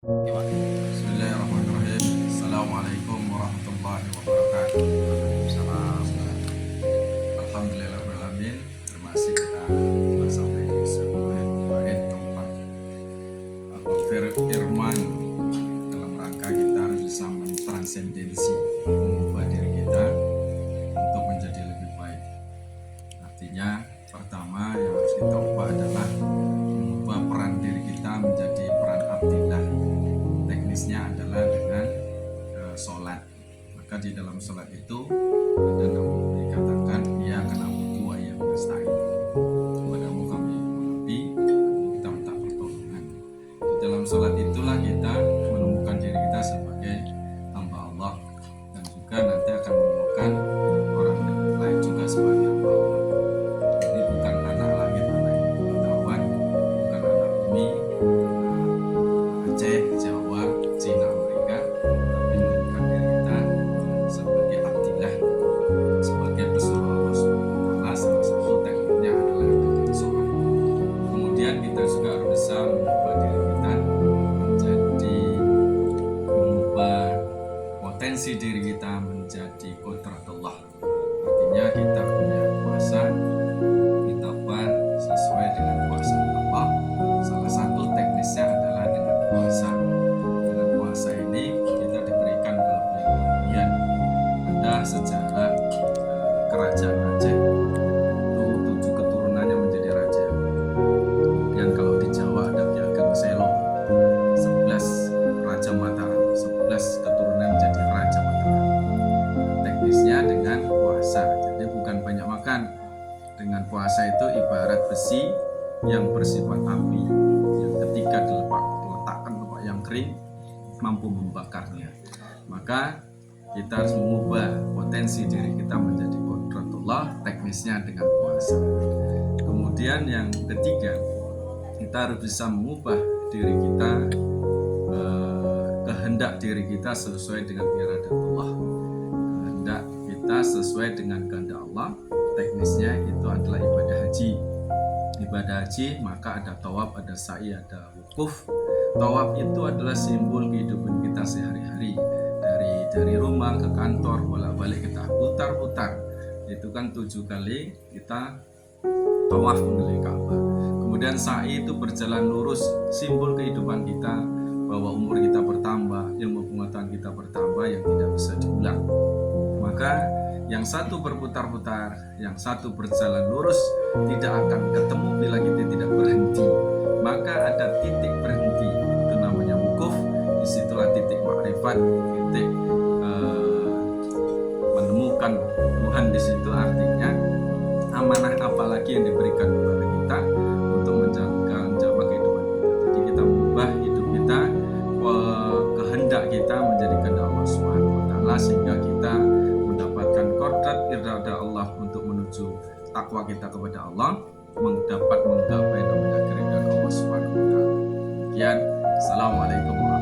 Bismillahirrahmanirrahim. Assalamualaikum warahmatullahi wabarakatuh. Salam. Alhamdulillahirrahmanirrahim. Terima kasih kita telah sampai di sebuah bait tempat firman dalam rangka kita bisa mentransendensi, mengubah diri kita untuk menjadi lebih baik. Artinya pertama yang harus kita ubah adalah mengubah peran diri kita menjadi peran abdillah. Teknisnya adalah dengan sholat. Maka di dalam sholat itu ada nama dikatakan ya karena butuh yang nasta'in, kepadamu kami mengabdi, kita minta pertolongan. Di dalam sholat itulah kita menemukan diri kita sebagai hamba Allah, dan juga nanti akan menemukan orang lain juga sebagai hamba Allah. Jadi bukan anak langit, anak bangsawan, bukan anak bumi, Aceh, Jawa, Cina, Amerika, tapi menemukan diri kita sebagai abdillah, sebagai pesuruh Allah SWT. Salah satu tekniknya adalah dengan sholat. Kemudian kita juga harus bisa mengubah diri kita menjadi, mengubah potensi diri kita menjadi qudratullah. Artinya kita punya kuasa, kita ubah sesuai dengan kuasa Allah. Salah satu teknisnya adalah dengan puasa. Dengan puasa ini kita diberikan kelebihan. Ada sejarah kerajaan Aceh itu 7 keturunannya menjadi raja. Kemudian kalau di Jawa ada Ki Ageng Selo, 11 Raja Mataram, 11 keturunan menjadi Raja Mataram. Teknisnya dengan puasa, jadi bukan banyak makan. Dengan puasa itu ibarat besi yang bersifat api, yang ketika diletakkan tempat yang kering mampu membakarnya. Maka kita harus mengubah potensi diri kita menjadi qudratullah, teknisnya dengan puasa. Kemudian yang ketiga, kita harus bisa mengubah diri kita, kehendak diri kita sesuai dengan iradatullah. Kehendak kita sesuai dengan kehendak Allah, teknisnya itu adalah ibadah haji. Ibadah haji maka ada tawaf, ada sa'i, ada wukuf. Tawaf itu adalah simbol kehidupan kita sehari-hari, dari rumah ke kantor, bolak-balik kita putar-putar. Itu kan 7 kali kita tawaf mengelilingi Ka'bah. Kemudian sa'i itu berjalan lurus, simbol kehidupan kita, bahwa umur kita bertambah, ilmu pengetahuan kita bertambah yang tidak bisa diulang. Maka yang satu berputar-putar, yang satu berjalan lurus, tidak akan ketemu bila kita tidak berhenti. Maka ada titik berhenti, itu namanya wukuf. Disitulah titik makrifat, titik menemukan Tuhan. Di situ artinya amanah apalagi yang diberikan kepada kita untuk menjaga kehidupan kita. Jadi kita mengubah hidup kita, kehendak kita menjadi kehendak Allah SWT, sehingga kita mendapatkan qudrat iradah Allah untuk menuju takwa kita kepada Allah, dapat menggapai namanya keridhaan Allah SWT. Sekian, assalamualaikum warahmatullahi wabarakatuh.